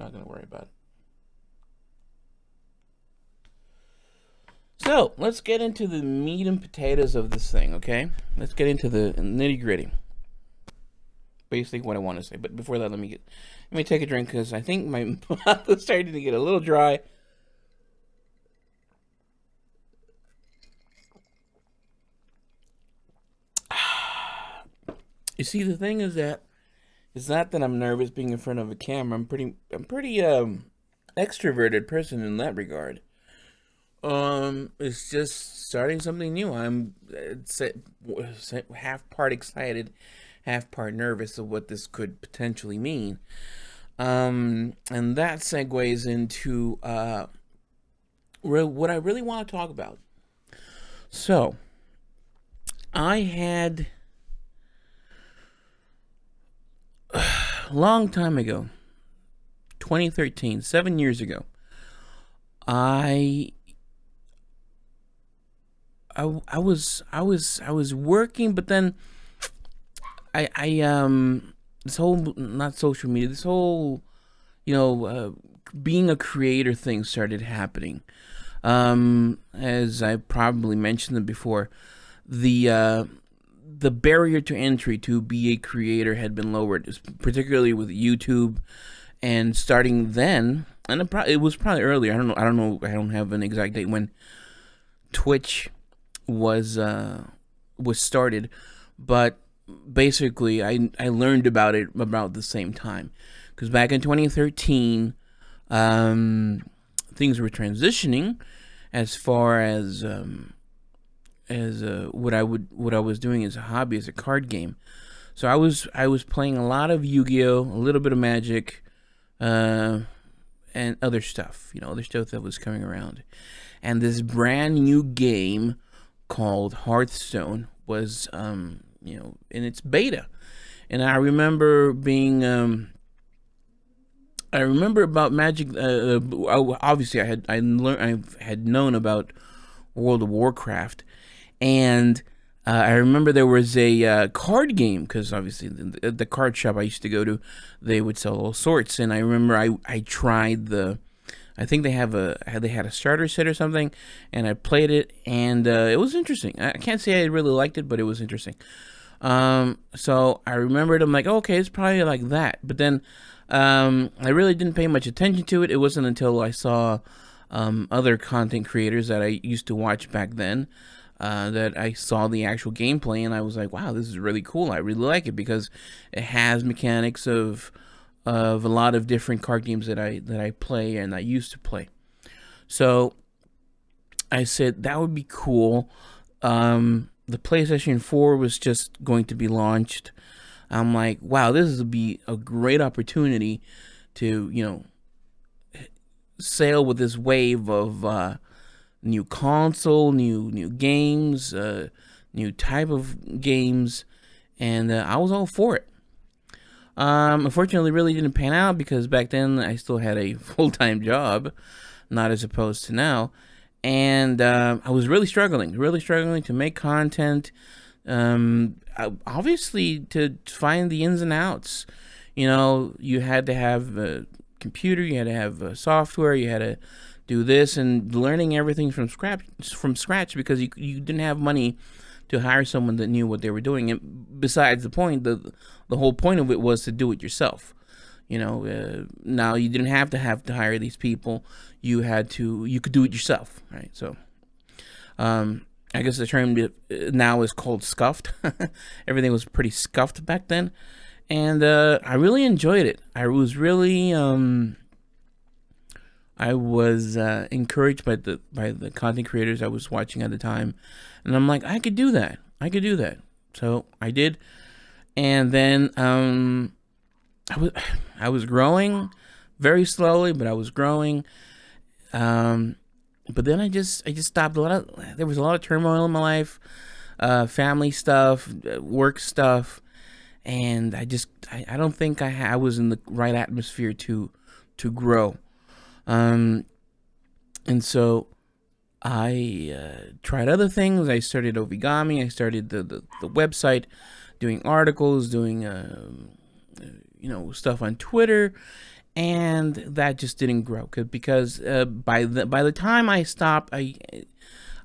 Not gonna worry about it. So let's get into the meat and potatoes of this thing, okay? Let's get into the nitty gritty. Basically, what I want to say. But before that, let me take a drink because I think my mouth is starting to get a little dry. You see, the thing is that it's not that I'm nervous being in front of a camera. I'm pretty extroverted person in that regard. It's just starting something new. I'm half part excited, half part nervous of what this could potentially mean. And that segues into what I really want to talk about. So, I had a long time ago, 2013, 7 years ago, I was working, but then I this whole, not social media, this whole, being a creator thing started happening. As I probably mentioned it before, the barrier to entry to be a creator had been lowered, particularly with YouTube. And starting then, and it was probably earlier. I don't know. I don't have an exact date when Twitch was started, but basically I learned about it about the same time, because back in 2013, things were transitioning as far as what I was doing as a hobby, as a card game. So I was playing a lot of Yu-Gi-Oh, a little bit of Magic, and other stuff, other stuff that was coming around. And this brand new game called Hearthstone was, in its beta. And I remember I remember about Magic. Obviously, I had known about World of Warcraft, and I remember there was a card game, because obviously the card shop I used to go to, they would sell all sorts. And I remember I tried I think they had a starter set or something, and I played it, and it was interesting. I can't say I really liked it, but it was interesting. So I remembered, I'm like, okay, it's probably like that. But then I really didn't pay much attention to it. It wasn't until I saw other content creators that I used to watch back then that I saw the actual gameplay, and I was like, wow, this is really cool. I really like it because it has mechanics of a lot of different card games that I play and I used to play. So I said that would be cool. The PlayStation 4 was just going to be launched. I'm like, wow, this would be a great opportunity to, sail with this wave of new console, new games, new type of games, and I was all for it. Unfortunately, really didn't pan out because back then I still had a full-time job, not as opposed to now, and I was really struggling to make content. Obviously, to find the ins and outs, you had to have a computer, you had to have software, you had to do this, and learning everything from scratch because you didn't have money to hire someone that knew what they were doing. And besides the point, the whole point of it was to do it yourself. Now you didn't have to hire these people. You could do it yourself, right? So, I guess the term now is called scuffed. Everything was pretty scuffed back then, and I really enjoyed it. I was really encouraged by the content creators I was watching at the time, and I'm like, I could do that. So I did, and then I was growing very slowly, but I was growing. But then I just stopped. There was a lot of turmoil in my life, family stuff, work stuff, and I don't think I was in the right atmosphere to grow. And so I tried other things. I started Ovigami. I started the website, doing articles, doing stuff on Twitter, and that just didn't grow because by the time I stopped,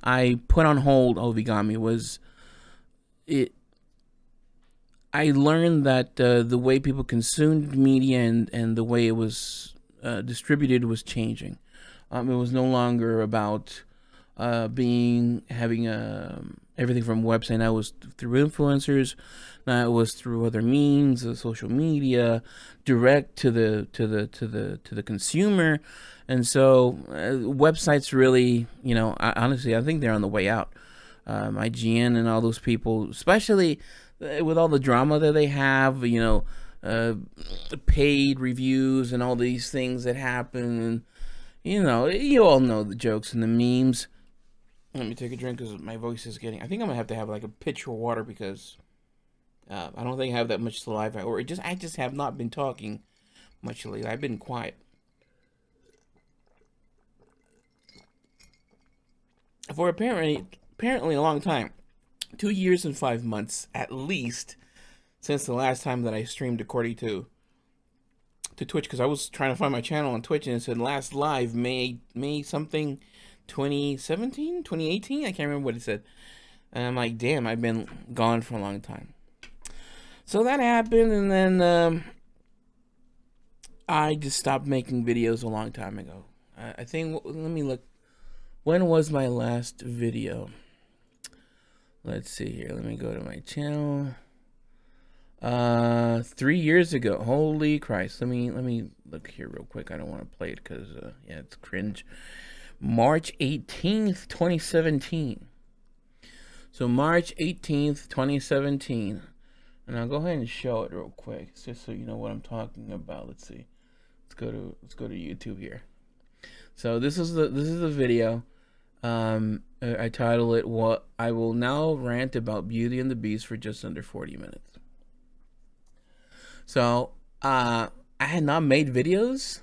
I put on hold Origami was it. I learned that the way people consumed media and the way it was distributed was changing. It was no longer about being having everything from website. Now it was through influencers. Now it was through other means of social media, direct to the consumer, and so websites really, honestly, I think they're on the way out. IGN and all those people, especially with all the drama that they have, paid reviews and all these things that happen, and you all know the jokes and the memes. Let me take a drink because my voice is getting. I think I'm gonna have to have like a pitcher of water because I don't think I have that much saliva, or I just have not been talking much lately. I've been quiet for apparently a long time, 2 years and 5 months at least since the last time that I streamed according to Twitch, because I was trying to find my channel on Twitch and it said last live May something 2017, 2018. I can't remember what it said. And I'm like, damn, I've been gone for a long time. So that happened, and then I just stopped making videos a long time ago. I think, let me look. When was my last video? Let's see here. Let me go to my channel. 3 years ago. Holy Christ. Let me look here real quick. I don't want to play it because yeah, it's cringe. March 18th, 2017. So March 18th, 2017. And I'll go ahead and show it real quick, just so you know what I'm talking about. Let's see. Let's go to YouTube here. So this is the video. I title it "What I Will Now Rant About Beauty and the Beast" for just under 40 minutes. So I had not made videos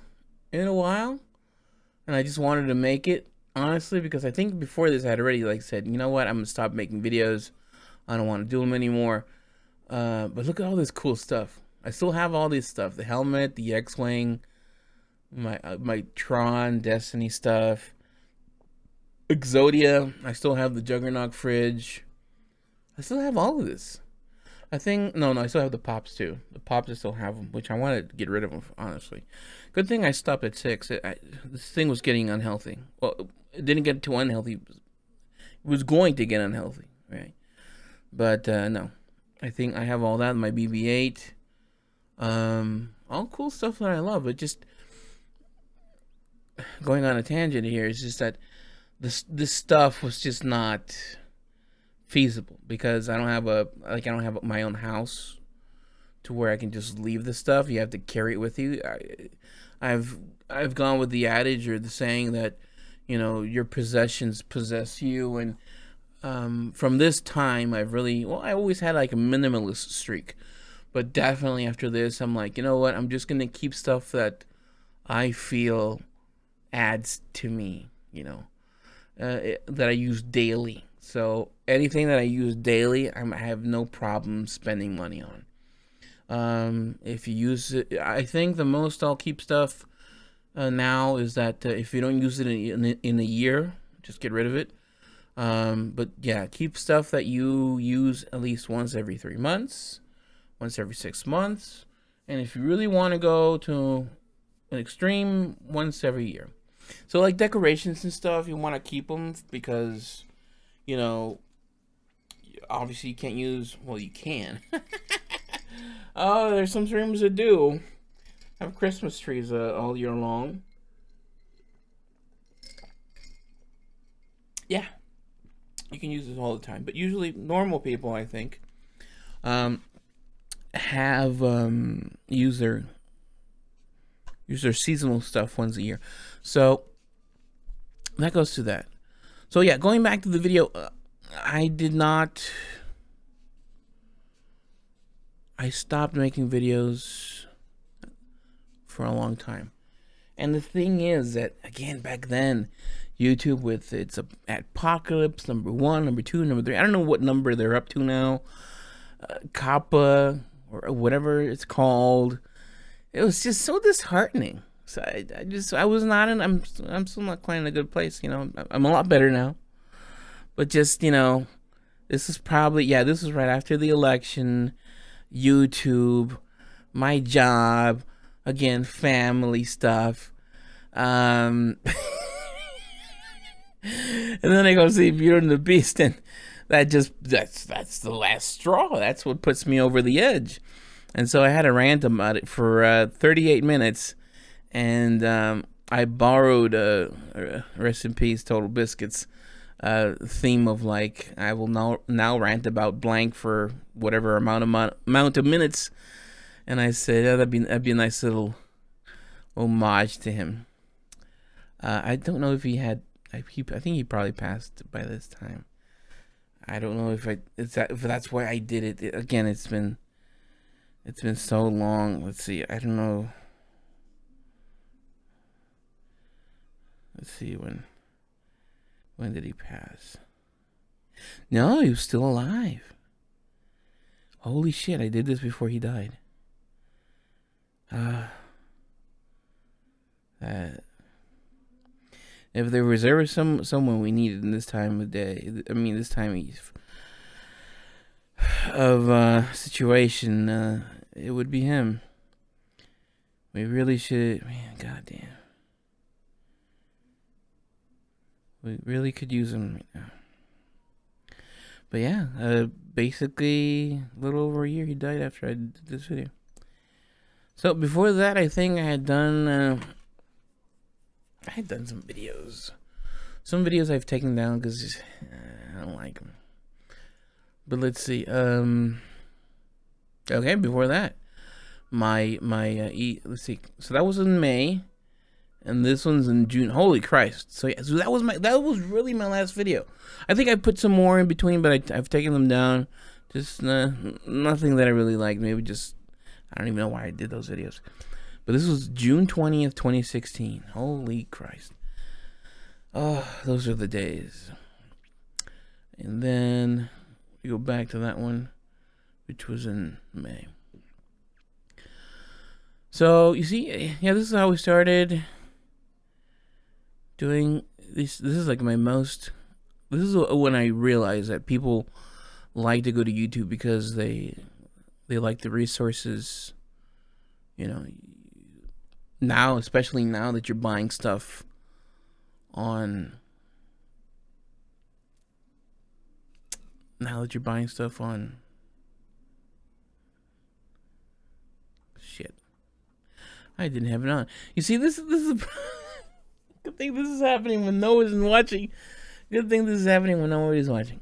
in a while, and I just wanted to make it, honestly, because I think before this I had already said, you know what, I'm gonna stop making videos. I don't want to do them anymore. But look at all this cool stuff. I still have all this stuff: the helmet, the X-wing, my Tron Destiny stuff, Exodia. I still have the Juggernaut fridge. I still have all of this. I think no, I still have the pops too. The pops, I still have them, which I want to get rid of them, honestly. Good thing I stopped at 6. This thing was getting unhealthy. Well, it didn't get too unhealthy. It was going to get unhealthy, right? But no, I think I have all that. My BB-8, all cool stuff that I love. But just going on a tangent here is just that this stuff was just not feasible because I don't have my own house to where I can just leave the stuff. You have to carry it with you. I've gone with the adage or the saying that your possessions possess you, and from this time I always had like a minimalist streak, but definitely after this I'm like, you know what, I'm just gonna keep stuff that I feel adds to me, that I use daily. So anything that I use daily, I have no problem spending money on. If you use it, I think the most I'll keep stuff now is that if you don't use it in a year, just get rid of it. But yeah, keep stuff that you use at least once every 3 months, once every 6 months, and if you really want to go to an extreme, once every year. So like decorations and stuff, you want to keep them because obviously you can't use, well, you can. Oh, there's some streamers that do have Christmas trees all year long. Yeah, you can use this all the time, but usually normal people, I think, have use their seasonal stuff once a year. So that goes to that. So yeah, going back to the video, I stopped making videos for a long time. And the thing is that, again, back then, YouTube with its apocalypse, number 1, number 2, number 3, I don't know what number they're up to now, Kappa, or whatever it's called, it was just so disheartening. So I was not in. I'm still not quite in a good place. You know, I'm a lot better now. But just, this is probably, yeah, this was right after the election. YouTube, my job, again, family stuff. Um, and then I go see Beauty and the Beast, and that's the last straw. That's what puts me over the edge. And so I had a rant about it for 38 minutes, and I borrowed rest in peace, Total Biscuits theme of like, I will now rant about blank for whatever amount of minutes, and I said, yeah, that'd be a nice little homage to him. I don't know if he had. I think he probably passed by this time. I don't know if that's why I did it. Again, it's been so long. Let's see. I don't know. Let's see when did he pass? No, he was still alive. Holy shit! I did this before he died. If there was ever someone we needed in this time of day, I mean this time of situation, it would be him. We really should, man. Goddamn, we really could use him right now. But yeah, basically a little over a year. He died after I did this video. So before that, I think I had done some videos. Some videos I've taken down because I don't like them. But let's see. Okay, before that, let's see. So that was in May, and this one's in June. Holy Christ! So yeah, so that was really my last video. I think I put some more in between, but I've taken them down. Just nothing that I really liked. Maybe just I don't even know why I did those videos. But this was June 20th, 2016. Holy Christ. Oh, those are the days. And then we go back to that one, which was in May. So, you see, yeah, this is how we started doing this. This is like this is when I realized that people like to go to YouTube because they like the resources, now, especially now that you're buying stuff on shit. I didn't have it on. You see, this is good thing this is happening when no one's watching. Good thing this is happening when nobody's watching,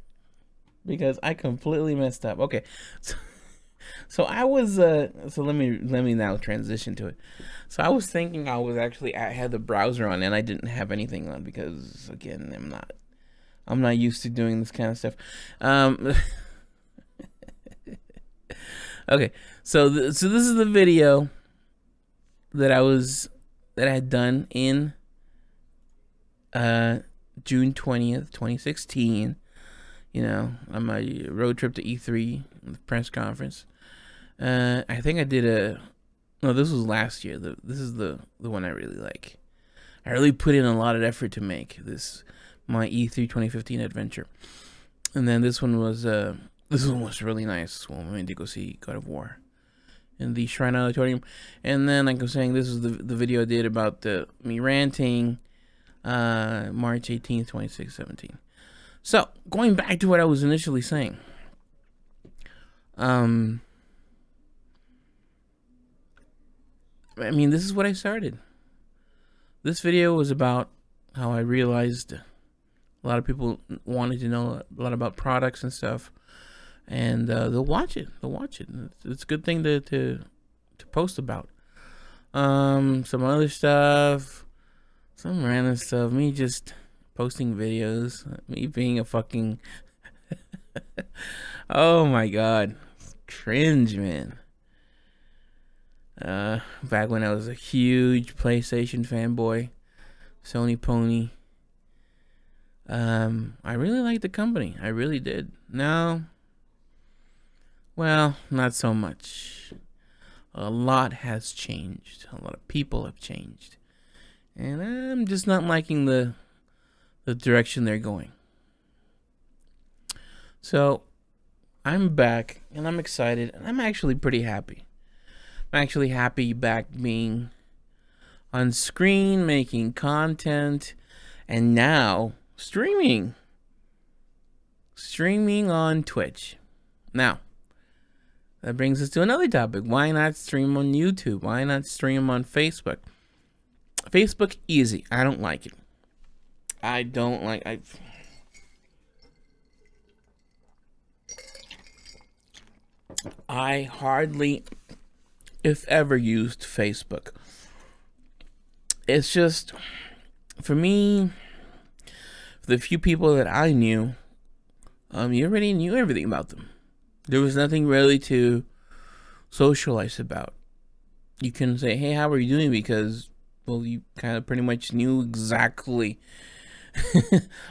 because I completely messed up. Okay, so I was so let me now transition to it. So I was thinking I had the browser on and I didn't have anything on because again I'm not used to doing this kind of stuff. Okay, so this is the video that I had done in June 20th, 2016. On my road trip to E3, the press conference. I think I did no, this was last year. This is the one I really like. I really put in a lot of effort to make my E3 2015 adventure. And then this one was really nice. Well, we went to go see God of War in the Shrine Auditorium. And then, like I was saying, this is the video I did about me ranting March 18th, 2017. So, going back to what I was initially saying. I mean, this is what I started. This video was about how I realized a lot of people wanted to know a lot about products and stuff, and they'll watch it. It's a good thing to post about. Some other stuff, some random stuff. Me just posting videos. Me being a fucking oh my god, cringe, man. Back when I was a huge PlayStation fanboy, Sony pony. I really liked the company. I really did. Now, well, not so much. A lot has changed. A lot of people have changed. And I'm just not liking the direction they're going. So I'm back and I'm excited and I'm actually pretty happy. I'm actually happy back being on screen, making content, and now streaming. Streaming on Twitch. Now, that brings us to another topic. Why not stream on YouTube? Why not stream on Facebook? Facebook, easy. I don't like it. I hardly, if ever, used Facebook. It's just, for me, the few people that I knew, you already knew everything about them. There was nothing really to socialize about. You can say, hey, how are you doing? Because, well, you kind of pretty much knew exactly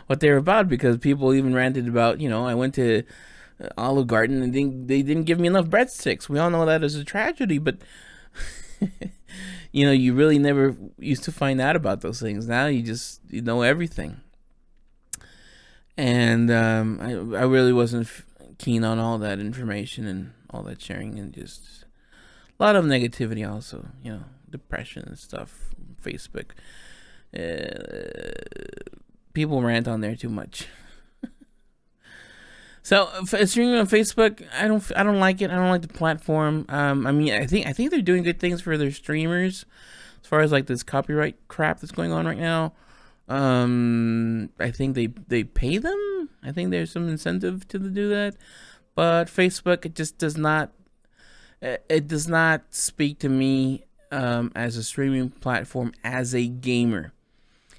what they were about, because people even ranted about, I went to Olive Garden and they didn't give me enough breadsticks. We all know that is a tragedy, but you really never used to find out about those things. Now you know everything. And I really wasn't keen on all that information and all that sharing, and just a lot of negativity also, depression and stuff. Facebook, people rant on there too much. So streaming on Facebook, I don't like it. I don't like the platform. I think they're doing good things for their streamers, as far as like this copyright crap that's going on right now. I think they pay them. I think there's some incentive to do that. But Facebook, it just does not. It does not speak to me as a streaming platform, as a gamer.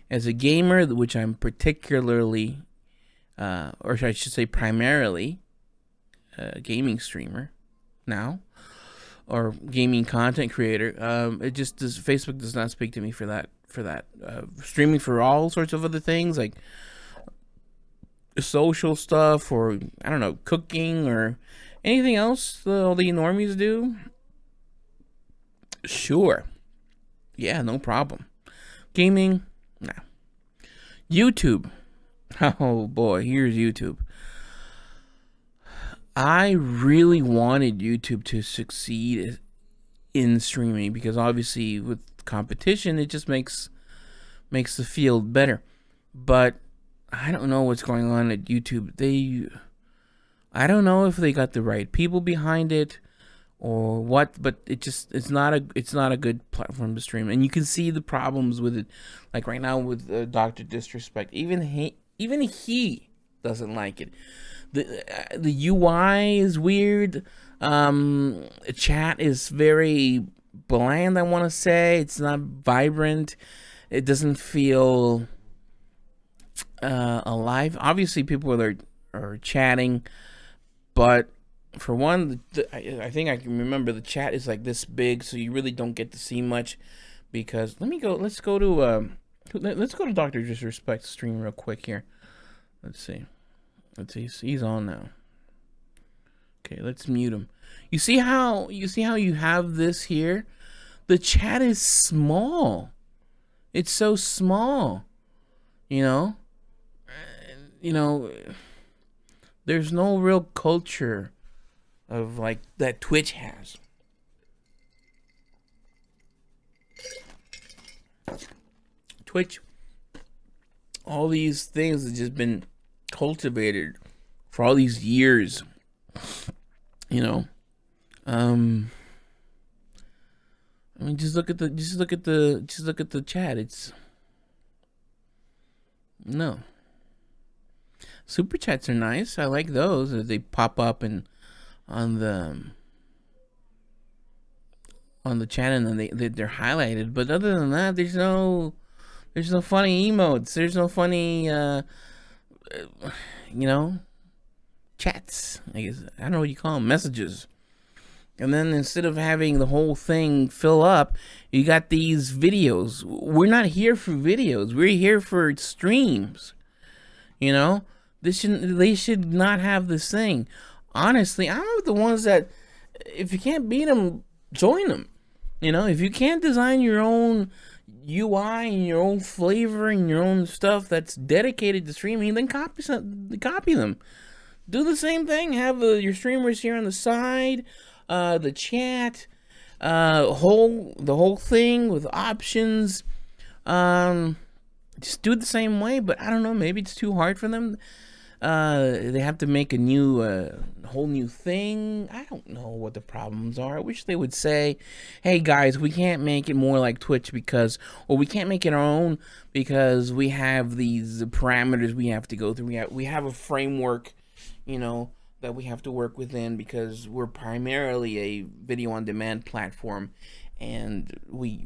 As a gamer, which I'm particularly, or I should say primarily, a gaming streamer now, or gaming content creator. Facebook does not speak to me for that. Streaming for all sorts of other things, like social stuff, or I don't know, cooking or anything else all the normies do. Sure, yeah, no problem. Gaming, nah. YouTube, oh boy, here's YouTube. I really wanted YouTube to succeed in streaming, because obviously with competition it just makes the field better. But I don't know what's going on at YouTube. I don't know if they got the right people behind it or what, but it's not a good platform to stream, and you can see the problems with it. Like right now with Dr. Disrespect, even he doesn't like it. The UI is weird. Chat is very bland, I want to say. It's not vibrant. It doesn't feel alive. Obviously, people are chatting, but for one, I think I can remember the chat is like this big, so you really don't get to see much. Because let's go to Dr. Disrespect stream real quick here. Let's see. He's on now. Okay, let's mute him. You see how you have this here? The chat is small. It's so small. There's no real culture of like that Twitch has. Twitch, all these things have just been cultivated for all these years. Just look at the chat. It's no. Super chats are nice. I like those. They pop up and on the chat, and then they're highlighted. But other than that, there's no funny emotes. There's no funny chats. I guess I don't know what you call them, messages. And then instead of having the whole thing fill up, you got these videos. We're not here for videos. We're here for streams. They should not have this thing. Honestly, I'm the ones that, if you can't beat them, join them. If you can't design your own UI and your own flavor and your own stuff that's dedicated to streaming, then copy them. Do the same thing. Have your streamers here on the side, the chat, the whole thing with options. Just do it the same way. But I don't know. Maybe it's too hard for them. They have to make a whole new thing. I don't know what the problems are. I wish they would say, hey guys, we can't make it more like Twitch or we can't make it our own because we have these parameters we have to go through. We have a framework, that we have to work within because we're primarily a video on demand platform. And we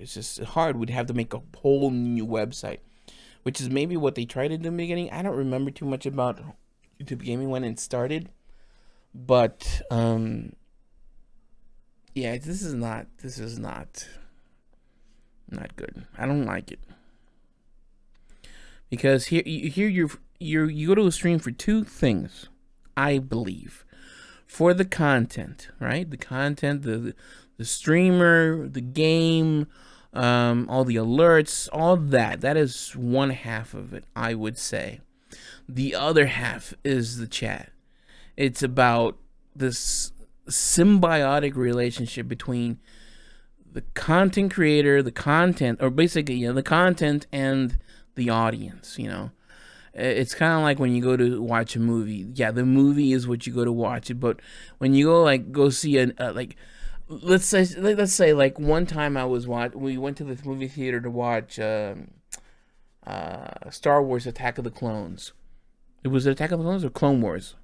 it's just hard. We'd have to make a whole new website, which is maybe what they tried to do in the beginning. I don't remember too much about YouTube Gaming when it started, but yeah, this is not good. I don't like it because here you go to a stream for two things, I believe, for the content, right? The content, the streamer, the game. All the alerts, all that. That is one half of it, I would say. The other half is the chat. It's about this symbiotic relationship between the content creator, the content, or basically, the content and the audience, It's kind of like when you go to watch a movie. Yeah, the movie is what you go to watch it, but when you go see let's say like one time we went to this movie theater to watch Star Wars Attack of the Clones. It was Attack of the Clones or Clone Wars?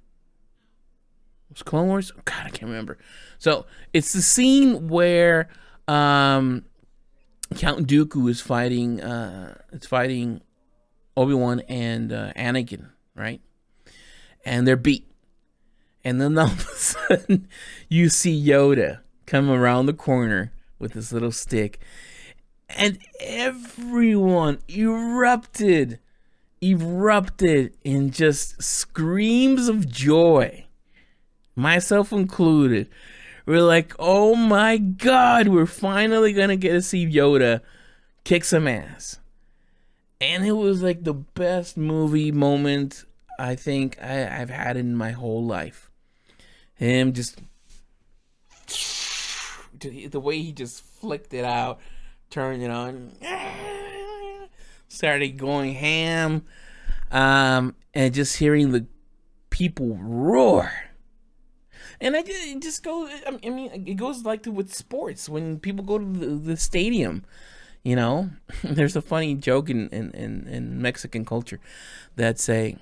Was it Clone Wars? God, I can't remember. So it's the scene where Count Dooku is fighting Obi-Wan and Anakin, right? And they're beat. And then all of a sudden you see Yoda come around the corner with this little stick, and everyone erupted in just screams of joy, myself included. We're like, oh my god, we're finally gonna get to see Yoda kick some ass. And it was like the best movie moment I think I've had in my whole life. Him just, the way he just flicked it out, turned it on, started going ham, and just hearing the people roar. And it just goes, I mean, it goes like with sports. When people go to the stadium, there's a funny joke in Mexican culture that say,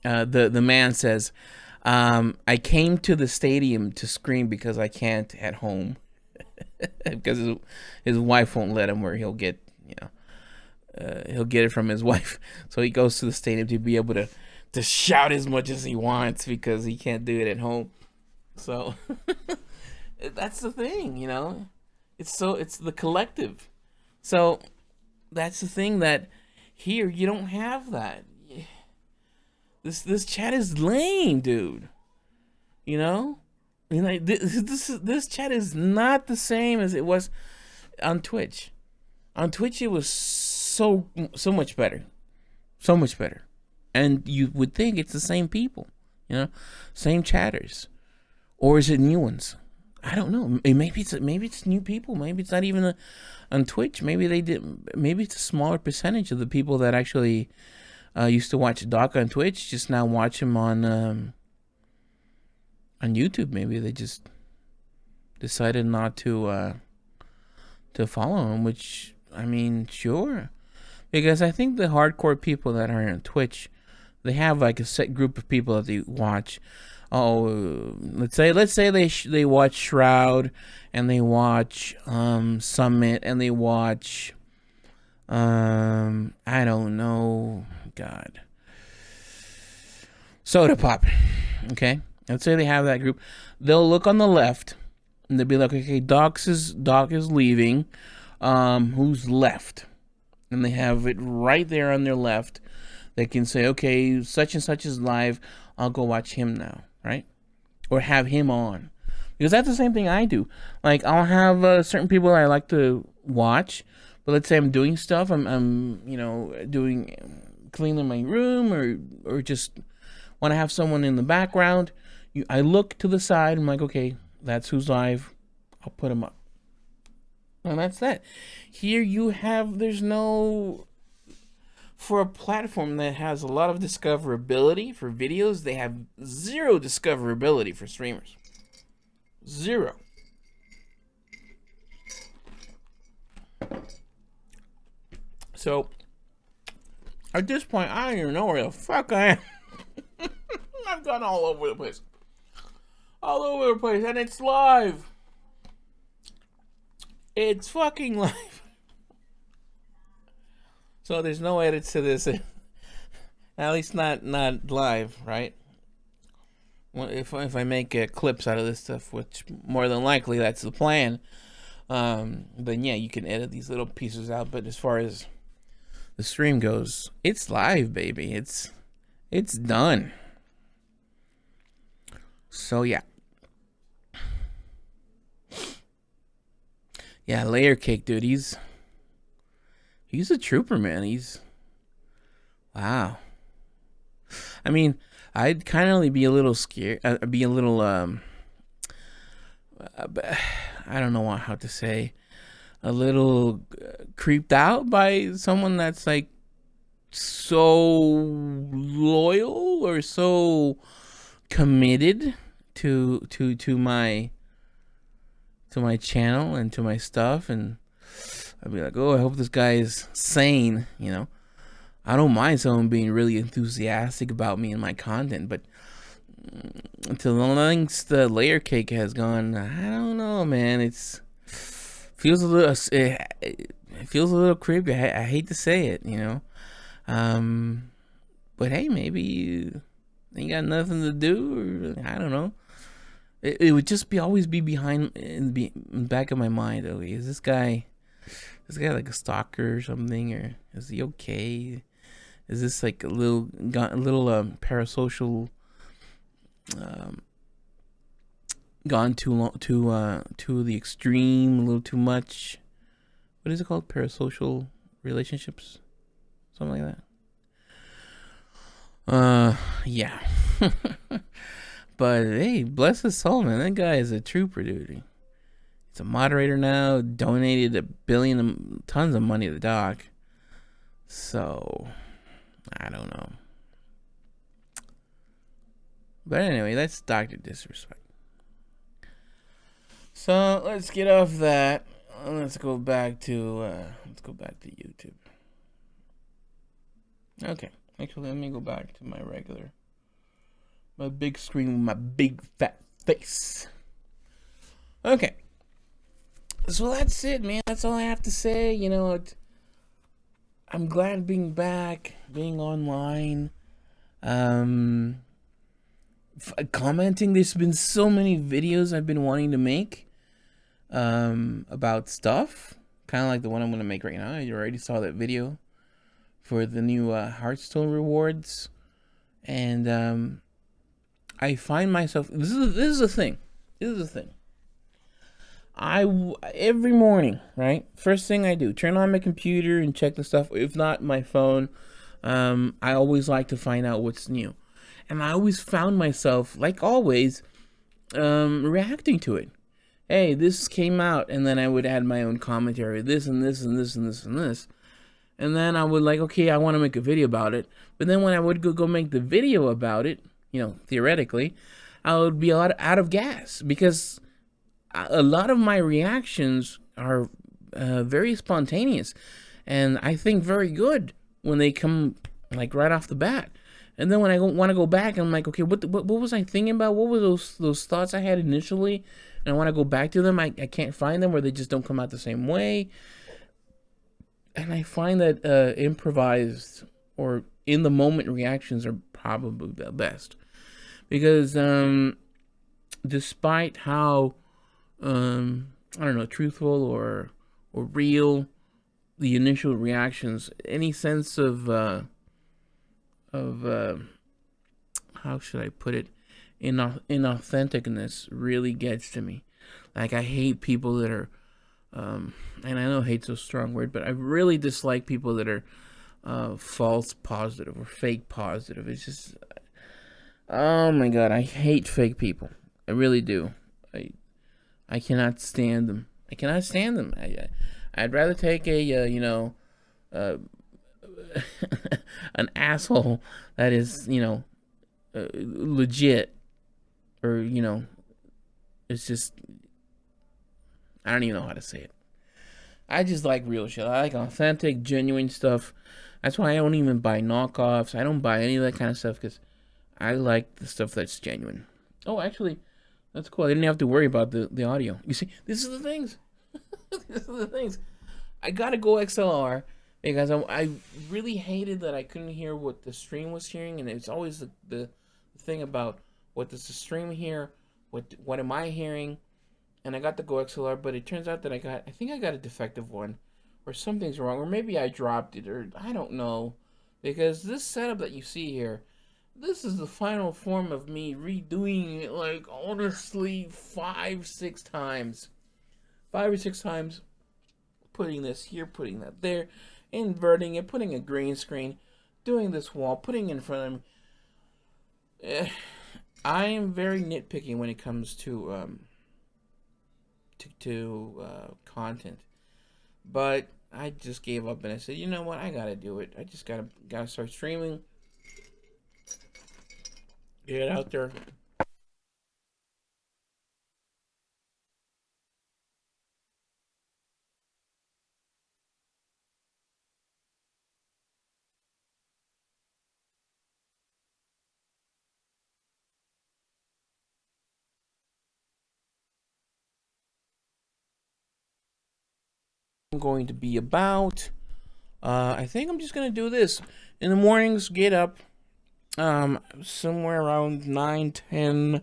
the man says, I came to the stadium to scream because I can't at home. Because his wife won't let him, where he'll get it from his wife. So he goes to the stadium to be able to shout as much as he wants because he can't do it at home. So that's the thing, it's the collective. So that's the thing that here you don't have that. This chat is lame, dude. This chat is not the same as it was on Twitch. On Twitch, it was so much better, and you would think it's the same people, same chatters, or is it new ones? I don't know. Maybe it's new people. Maybe it's not even on Twitch. Maybe it's a smaller percentage of the people that actually used to watch Doc on Twitch just now watch him on YouTube. Maybe they just decided not to follow him, which, I mean, sure. Because I think the hardcore people that are on Twitch, they have like a set group of people that they watch. Oh, let's say they watch Shroud, and they watch Summit, and they watch I don't know, God, Soda Pop. Okay, let's say they have that group. They'll look on the left, and they'll be like, okay, Doc is leaving. Who's left? And they have it right there on their left. They can say, okay, such and such is live. I'll go watch him now, right? Or have him on. because that's the same thing I do. Like I'll have certain people I like to watch, but let's say I'm doing stuff, I'm doing cleaning my room or just want to have someone in the background. I look to the side. I'm like, okay, that's who's live. I'll put them up, and that's that. Here you have there's no for a platform that has a lot of discoverability for videos. They have zero discoverability for streamers. Zero. So at this point, I don't even know where the fuck I am. I've gone all over the place. All over the place, and it's live. It's fucking live. So there's no edits to this. At least not live, right? Well, if I make clips out of this stuff, which more than likely that's the plan, then yeah, you can edit these little pieces out. But as far as the stream goes, it's live, baby. It's done. So yeah. Yeah, Layer Cake, dude, he's a trooper, man. Wow. I mean, I'd kind of be a little scared, be a little I don't know how to say, a little creeped out by someone that's like so loyal or so committed to my channel and to my stuff, and I'd be like, oh, I hope this guy is sane, you know. I don't mind someone being really enthusiastic about me and my content, but until the lengths the Layer Cake has gone, I don't know, man. It feels a little creepy. I hate to say it, you know. But hey, maybe you ain't got nothing to do, or I don't know. It would just always be behind in the back of my mind. Okay, is this guy like a stalker or something, or is he okay? Is this like a little parasocial, gone too long, to the extreme, a little too much? What is it called? Parasocial relationships, something like that. Yeah. But hey, bless his soul, man. That guy is a trooper, dude. He's a moderator now. Donated tons of money to the doc. So I don't know. But anyway, that's Dr. Disrespect. So let's get off that. Let's go back to YouTube. Okay. Actually, let me go back to my big screen with my big fat face. Okay. So that's it, man. That's all I have to say. You know, I'm glad being back, being online, commenting. There's been so many videos I've been wanting to make, about stuff, kind of like the one I'm going to make right now. You already saw that video for the new Hearthstone rewards, and I find myself. This is the thing. Every morning, right? First thing I do, turn on my computer and check the stuff. If not, my phone. I always like to find out what's new, and I always found myself, like always, reacting to it. Hey, this came out, and then I would add my own commentary. This and this and this and this and this, and then I would like, okay, I want to make a video about it. But then when I would go make the video about it, you know, theoretically, I would be out of gas, because a lot of my reactions are very spontaneous, and I think very good when they come like right off the bat. And then when I want to go back, I'm like, okay, what was I thinking about? What were those thoughts I had initially? And I want to go back to them. I can't find them, or they just don't come out the same way. And I find that improvised or in the moment reactions are probably the best, because despite how I don't know, truthful or real the initial reactions, any sense of how should I put it, inauthenticness really gets to me. Like, I hate people that are, and I know hate's a strong word, but I really dislike people that are false positive or fake positive. It's just, oh my god, I hate fake people. I really do. I I cannot stand them. I cannot stand them. I'd rather take a uh, an asshole that is legit, or it's just, I don't even know how to say it. I just like real shit. I like authentic, genuine stuff. That's why I don't even buy knockoffs. I don't buy any of that kind of stuff because I like the stuff that's genuine. Oh, actually, that's cool. I didn't have to worry about the audio. You see, this is the things. This is the things. I gotta go XLR because I really hated that I couldn't hear what the stream was hearing, and it's always the thing about what does the stream hear, what am I hearing, and I got the Go XLR, but it turns out that I think I got a defective one, or something's wrong, or maybe I dropped it, or I don't know, because this setup that you see here, this is the final form of me redoing it, like, honestly, 5 6 times, 5 or 6 times, putting this here, putting that there, inverting it, putting a green screen, doing this wall, putting it in front of me. I am very nitpicky when it comes to content, but I just gave up and I said, you know what, I gotta do it. I just gotta start streaming, get it out there. I'm going to be about. I think I'm just gonna do this in the mornings. Get up, somewhere around 9, 10,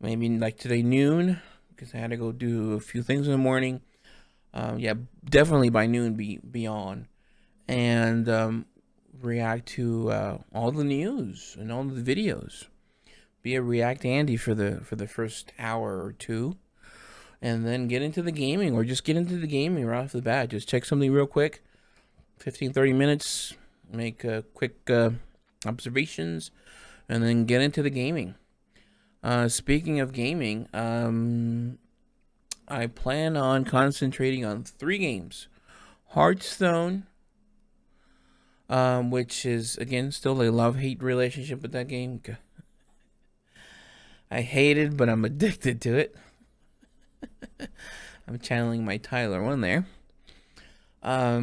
maybe like today noon, because I had to go do a few things in the morning. Yeah, definitely by noon be on, and react to all the news and all the videos. Be a React Andy for the first hour or two, and then get into the gaming, or just get into the gaming right off the bat. Just check something real quick, 15 30 minutes, make quick observations, and then get into the gaming. Speaking of gaming, I plan on concentrating on 3 games. Hearthstone, which is, again, still a love-hate relationship with that game. I hate it, but I'm addicted to it. I'm channeling my Tyler one there. I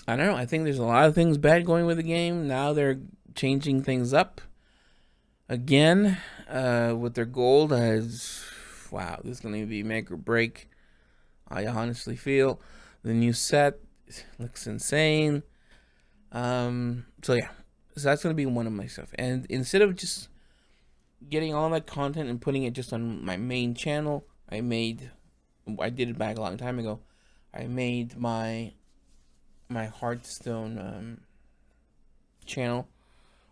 don't know. I think there's a lot of things bad going with the game. Now they're changing things up again with their gold. As wow, this is going to be make or break. I honestly feel the new set looks insane. So yeah, so that's going to be one of my stuff. And instead of just getting all that content and putting it just on my main channel, I did it back a long time ago. I made my Hearthstone channel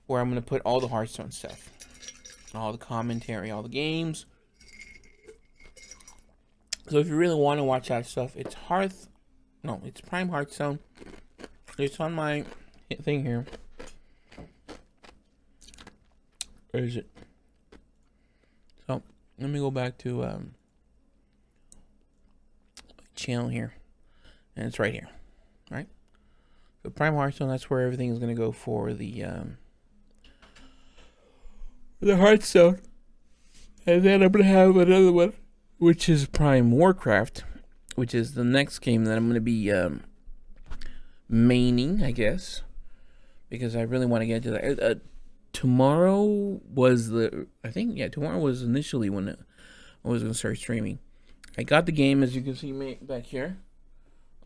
where I'm gonna put all the Hearthstone stuff, all the commentary, all the games. So if you really want to watch that stuff, it's Prime Hearthstone. It's on my thing here. Where is it? So let me go back to channel here, and it's right here, right? So Prime Hearthstone, that's where everything is going to go for the Hearthstone. And then I'm going to have another one, which is Prime Warcraft, which is the next game that I'm going to be maining, I guess, because I really want to get into that. Tomorrow was tomorrow was initially when I was going to start streaming. I got the game, as you can see back here.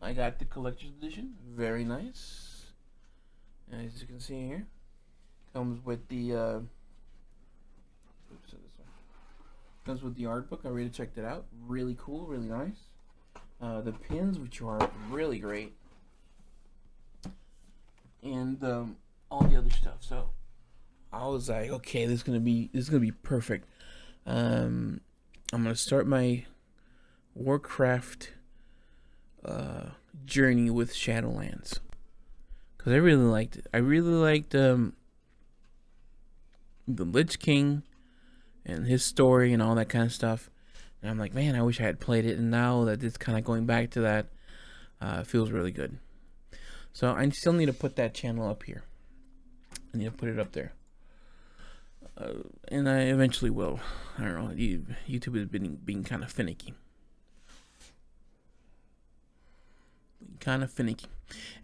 I got the collector's edition, very nice. As you can see here, comes with the art book. I already checked it out. Really cool, really nice. The pins, which are really great, and all the other stuff. So I was like, okay, this is gonna be perfect. I'm gonna start my Warcraft uh, journey with Shadowlands because I really liked it. I really liked the Lich King and his story and all that kind of stuff. And I'm like, man, I wish I had played it. And now that it's kind of going back to that, it feels really good. So I still need to put that channel up here. I need to put it up there. And I eventually will. I don't know. YouTube has been being kind of finicky.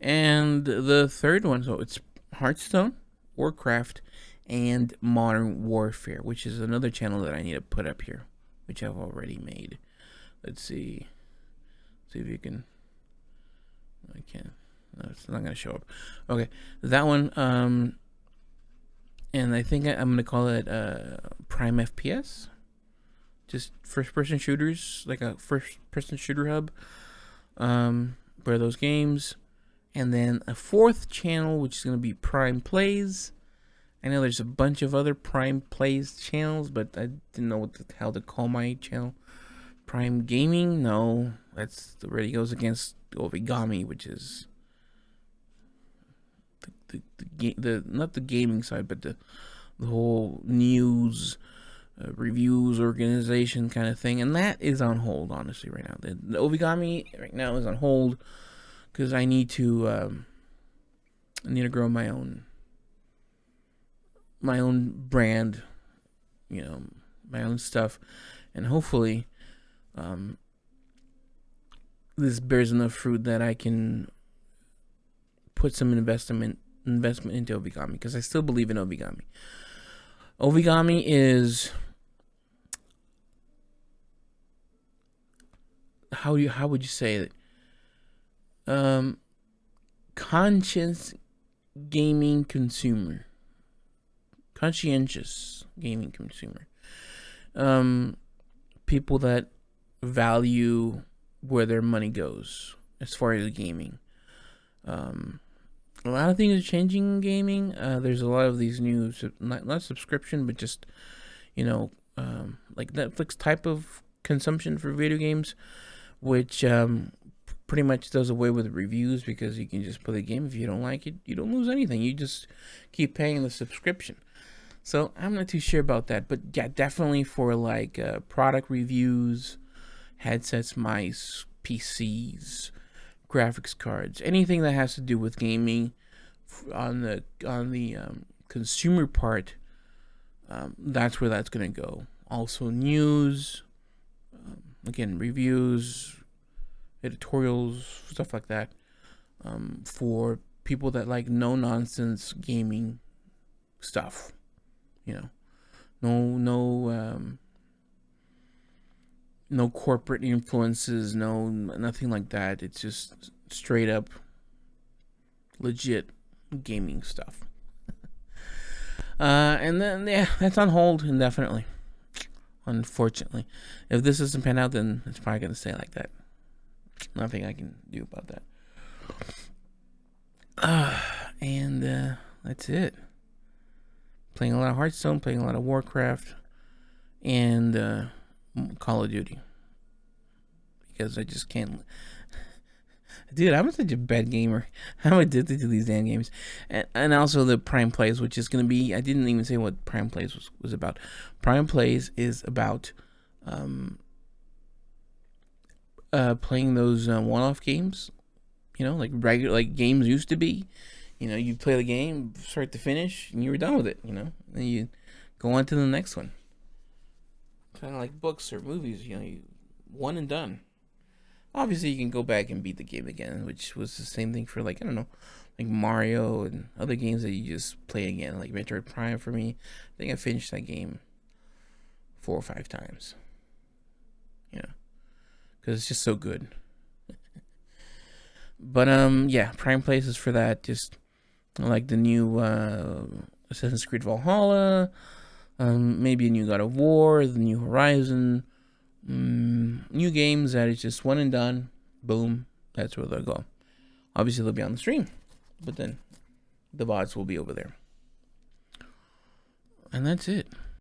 And the third one, so it's Hearthstone, Warcraft, and Modern Warfare, which is another channel that I need to put up here, which I've already made. Let's see. See if you can. I can't. No, it's not gonna show up. Okay, that one. And I think I'm gonna call it Prime FPS. Just first-person shooters, like a first-person shooter hub. For those games, and then a fourth channel, which is gonna be Prime Plays. I know there's a bunch of other Prime Plays channels, but I didn't know what the hell to call my channel. Prime Gaming? No, that's already goes against Origami, which is the not the gaming side, but the whole news, reviews organization kind of thing, and that is on hold honestly right now. The Origami right now is on hold because I need to grow my own brand, my own stuff, and hopefully this bears enough fruit that I can put some investment into Origami, because I still believe in Origami. Origami is how would you say it? Conscientious gaming consumer. People that value where their money goes as far as gaming. A lot of things are changing in gaming. There's a lot of these new, not subscription, but just, like Netflix type of consumption for video games, which pretty much does away with reviews, because you can just play the game. If you don't like it, you don't lose anything. You just keep paying the subscription. So I'm not too sure about that. But yeah, definitely for like product reviews, headsets, mice, PCs, graphics cards, anything that has to do with gaming on the consumer part, that's where that's gonna go. Also news, again, reviews, editorials, stuff like that, for people that like no nonsense gaming stuff. No corporate influences, nothing like that. It's just straight up legit gaming stuff. And then that's on hold indefinitely. Unfortunately, if this doesn't pan out, then it's probably gonna stay like that. Nothing I can do about that. And that's it. Playing a lot of Hearthstone, playing a lot of Warcraft, and Call of Duty, because I just can't. Dude, I'm such a bad gamer. I'm addicted to these damn games. And also the Prime Plays, which is going to be, I didn't even say what Prime Plays was about. Prime Plays is about playing those one-off games, like regular, like games used to be. You play the game, start to finish, and you were done with it, Then you go on to the next one. Kind of like books or movies, you one and done. Obviously, you can go back and beat the game again, which was the same thing for, like, I don't know, like Mario and other games that you just play again. Like Metroid Prime, for me, I think I finished that game 4 or 5 times. Because it's just so good. But yeah, Prime Places for that. Just like the new Assassin's Creed Valhalla, maybe a new God of War, the new Horizon, new games that is just one and done. Boom, that's where they'll go. Obviously, they'll be on the stream, but then the VODs will be over there. And that's it.